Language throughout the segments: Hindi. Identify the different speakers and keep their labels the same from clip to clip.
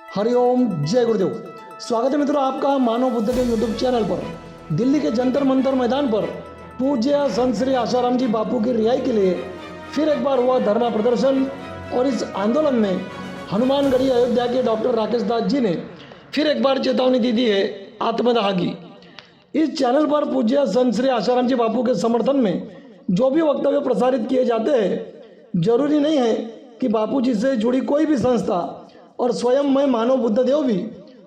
Speaker 1: हरिओम जय गुरुदेव। स्वागत है मित्रों आपका मानव बुद्ध के यूट्यूब चैनल पर। दिल्ली के जंतर मंतर मैदान पर पूज्य संत श्री आसाराम जी बापू की रिहाई के लिए फिर एक बार हुआ धरना प्रदर्शन। और इस आंदोलन में हनुमानगढ़ी अयोध्या के डॉक्टर राकेश दास जी ने फिर एक बार चेतावनी दी है आत्मदाह की। इस चैनल पर पूज्य संत श्री आसाराम जी बापू के समर्थन में जो भी वक्तव्य प्रसारित किए जाते हैं, जरूरी नहीं है कि बापू जी से जुड़ी कोई भी संस्था और स्वयं मैं मानव बुद्ध देव भी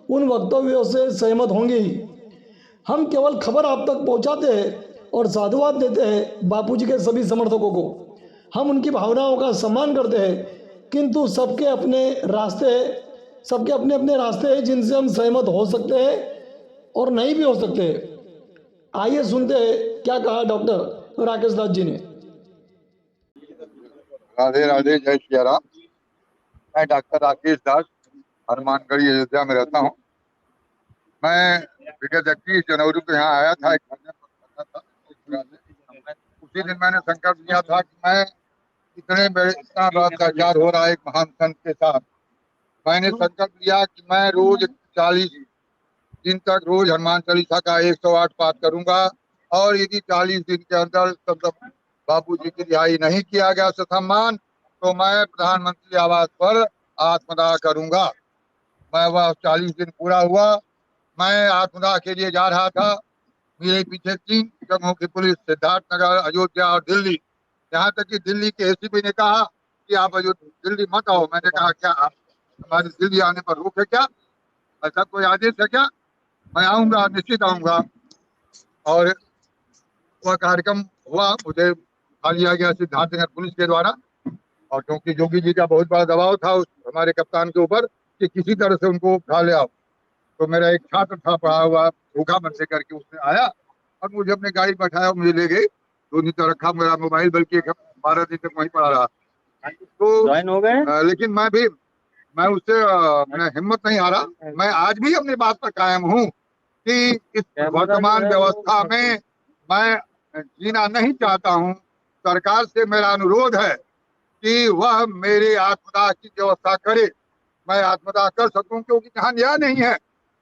Speaker 1: उन वक्तव्यों से सहमत होंगे ही। हम केवल खबर आप तक पहुंचाते हैं और साधुवाद देते हैं बापू जी के सभी समर्थकों को। हम उनकी भावनाओं का सम्मान करते हैं, किंतु सबके अपने अपने रास्ते हैं जिनसे हम सहमत हो सकते हैं और नहीं भी हो सकते हैं। आइए सुनते हैं क्या कहा डॉक्टर राकेश दास जी ने।
Speaker 2: राधे राधे, जय श्री राम। मैं डॉक्टर राकेश दास हनुमानगढ़ी अयोध्या में रहता हूँ। मैं विगत 21 जनवरी को यहाँ आया था, एक महीने पर था। उसी दिन मैंने संकल्प लिया था कि मैं इतना बड़ा अत्याचार हो रहा है एक महान संत के साथ। मैंने संकल्प लिया कि मैं रोज 40 दिन तक रोज हनुमान चालीसा का 108 पाठ करूंगा, और यदि 40 दिन के अंदर तब बाबू जी की रिहाई नहीं किया गया ससम्मान, तो मैं प्रधानमंत्री आवास पर आत्मदाह करूंगा। मैं वह 40 दिन पूरा हुआ, मैं आत्मदाह के लिए जा रहा था। मेरे पीछे 3 जगहों की पुलिस, सिद्धार्थनगर, अयोध्या और दिल्ली। यहाँ तक कि दिल्ली के एसीपी ने कहा कि आप दिल्ली मत आओ। मैंने कहा क्या आप हमारे दिल्ली आने पर रोक है क्या? ऐसा कोई आदेश है क्या? मैं आऊंगा, निश्चित आऊंगा। और वह कार्यक्रम हुआ, मुझे उठा लिया गया सिद्धार्थनगर पुलिस के द्वारा। और क्योंकि जोगी जी का बहुत बड़ा दबाव था उस हमारे कप्तान के ऊपर कि किसी तरह से उनको उठा ले आओ, तो मेरा एक छात्र था पढ़ा हुआ, भूखा बनने करके उसने आया और मुझे अपने गाड़ी बैठाया, मुझे ले गई। 2 दिन तक रखा मेरा मोबाइल, बल्कि 12 दिन तक वहीं पड़ा रहा। तो
Speaker 3: हो गए।
Speaker 2: लेकिन मैं उससे मैं हिम्मत नहीं हारा। मैं आज भी अपनी बात पर कायम हूँ कि इस वर्तमान व्यवस्था में मैं जीना नहीं चाहता हूँ। सरकार से मेरा अनुरोध है कि वह मेरे आत्मदाह की व्यवस्था करे, मैं आत्मदाह कर सकूं, क्योंकि जहाँ न्याय नहीं है,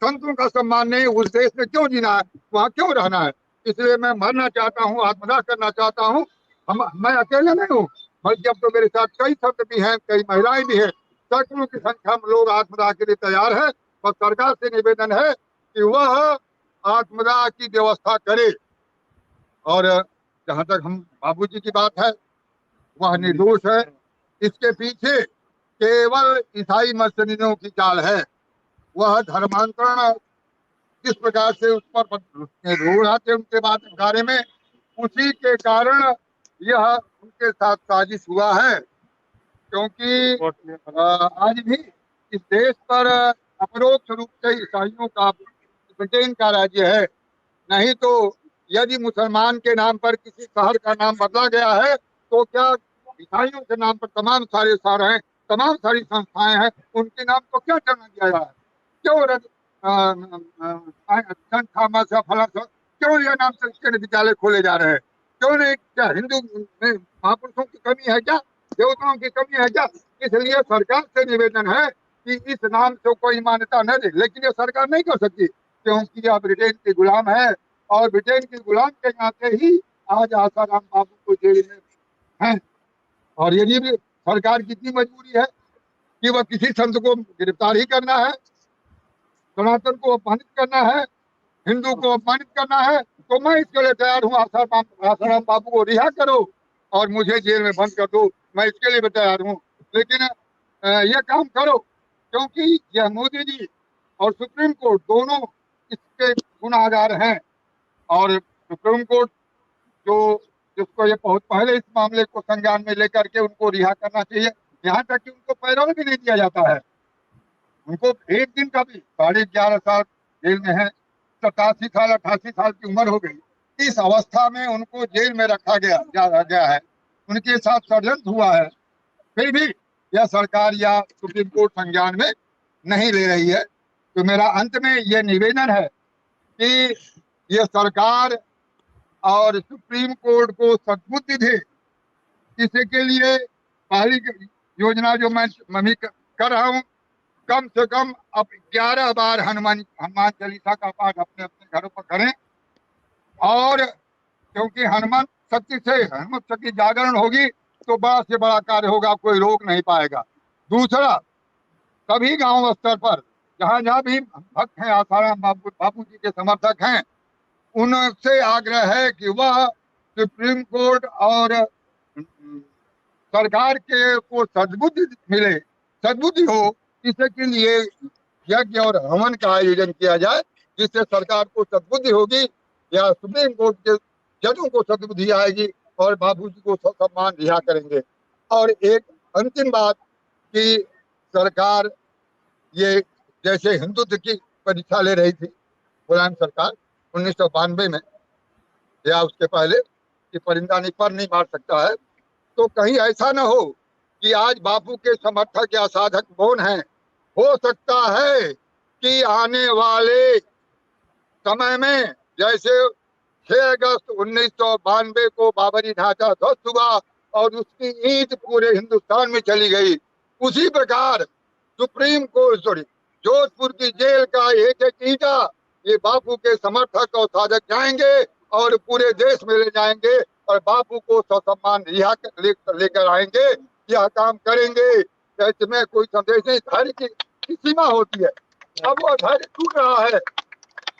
Speaker 2: संतों का सम्मान नहीं, उस देश में क्यों जीना है, वहाँ क्यों रहना है। इसलिए मैं मरना चाहता हूँ, आत्मदाह करना चाहता हूँ। मैं अकेले नहीं हूँ, बल्कि अब तो मेरे साथ कई संत भी हैं, कई महिलाएं भी हैं। सैकड़ों की संख्या में लोग आत्मदाह के लिए तैयार है। और सरकार से निवेदन है कि वह आत्मदाह की व्यवस्था करे। और जहाँ तक हम बाबू जी की बात है, वह निर्दोष है। इसके पीछे केवल ईसाई मर्सनियों की चाल है। वह धर्मांतरण किस प्रकार से उस पर रोड़ आते उनके बारे में, उसी के कारण यह उनके साथ साजिश हुआ है। क्योंकि आज भी इस देश पर अपरोक्ष रूप से ईसाइयों का, ब्रिटेन का राज्य है। नहीं तो यदि मुसलमान के नाम पर किसी शहर का नाम बदला गया है, तो क्या ईसाइयों के नाम पर तमाम सारे शहर हैं, तमाम सारी संस्थाएं हैं, उनके नाम को क्या करना दिया गया है? क्यों क्यों यह नाम संस्कृत विद्यालय खोले जा रहे हैं? क्यों नहीं? क्या हिंदू में महापुरुषों की कमी है क्या? देवताओं की कमी है क्या? इसलिए सरकार से निवेदन है कि इस नाम से कोई मान्यता न दे। लेकिन ये सरकार नहीं कर सकती, क्योंकि यह ब्रिटेन के गुलाम है, और ब्रिटेन के गुलाम के नाते ही आज आसाराम बापू को जेल में हैं। और यदि भी सरकार की इतनी मजबूरी है कि वह किसी संत को गिरफ्तार ही करना है, सनातन को अपमानित करना है, हिंदू को अपमानित करना है, तो मैं इसके लिए तैयार हूँ। आसाराम बापू को रिहा करो और मुझे जेल में बंद कर दो, मैं इसके लिए भी तैयार हूँ। लेकिन यह काम करो, क्योंकि यह मोदी जी और सुप्रीम कोर्ट दोनों इसके गुनाहगार हैं। और सुप्रीम कोर्ट जिसको ये बहुत पहले इस मामले को संज्ञान में लेकर के उनको रिहा करना चाहिए। यहाँ तक कि उनको पैरोल भी नहीं दिया जाता है। उनको एक दिन का भी, 11.5 साल जेल में है, 87 साल 88 साल की उम्र हो गई। इस अवस्था में उनको जेल में रखा गया है, उनके साथ षड्यंत्र हुआ है। फिर भी यह सरकार या सुप्रीम कोर्ट संज्ञान में नहीं ले रही है। तो मेरा अंत में यह निवेदन है कि यह सरकार और सुप्रीम कोर्ट को सद्बुद्धि दे। इसके लिए पहली योजना जो मैं कर रहा हूँ, कम से कम अब 11 बार हनुमान चालीसा का पाठ अपने अपने घरों पर करें। और क्योंकि हनुमान शक्ति से हनुमान शक्ति जागरण होगी तो बड़ा से बड़ा कार्य होगा, कोई रोक नहीं पाएगा। दूसरा, सभी गांव स्तर पर जहां जहां भी भक्त हैं, आसाराम बापू जी के समर्थक हैं, उनसे आग्रह है कि वह सुप्रीम कोर्ट और सरकार के को सद्बुद्धि मिले, सद्बुद्धि हो, इसके लिए यज्ञ और हवन का आयोजन किया जाए, जिससे सरकार को सद्बुद्धि होगी या सुप्रीम कोर्ट के जजों को सद्बुद्धि आएगी और बाबू जी को सम्मान रिहा करेंगे। और एक अंतिम बात कि सरकार ये जैसे हिंदुत्व की परीक्षा ले रही थी मुलायम सरकार 1992 में या उसके पहले कि परिंदा नहीं पर नहीं मार सकता है, तो कहीं ऐसा न हो कि आज बापू के समर्थक या साधक कौन हैं। हो सकता है कि आने वाले समय में जैसे 6 अगस्त 1992 को बाबरी ढांचा ध्वस्त हुआ और उसकी ईंट पूरे हिंदुस्तान में चली गई, उसी प्रकार सुप्रीम कोर्ट जोधपुर की जेल का एक एक ईंटा ये बापू के समर्थक और साधक जाएंगे और पूरे देश में ले जाएंगे और बापू को ससम्मान रिहा लेकर आएंगे। यह काम करेंगे। इसमें कोई संदेश नहीं, धैर्य की सीमा होती है। अब वह धैर्य टूट रहा है,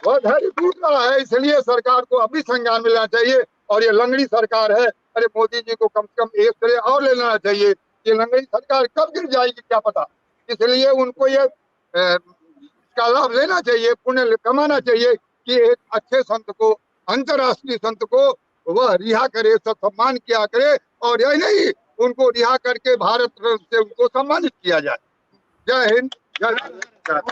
Speaker 2: वह धैर्य टूट रहा है, इसलिए सरकार को अभी संज्ञान मिलना चाहिए। और ये लंगड़ी सरकार है, अरे मोदी जी को कम से कम एक तरह और ले लेना चाहिए। ये लंगड़ी सरकार कब गिर जाएगी क्या पता, इसलिए उनको ये इसका लाभ लेना चाहिए, पुण्य कमाना चाहिए कि एक अच्छे संत को, अंतर्राष्ट्रीय संत को वह रिहा करे, सब सम्मान किया करे और यही नहीं उनको रिहा करके भारत से उनको सम्मानित किया जाए। जय हिंद, जय भारत।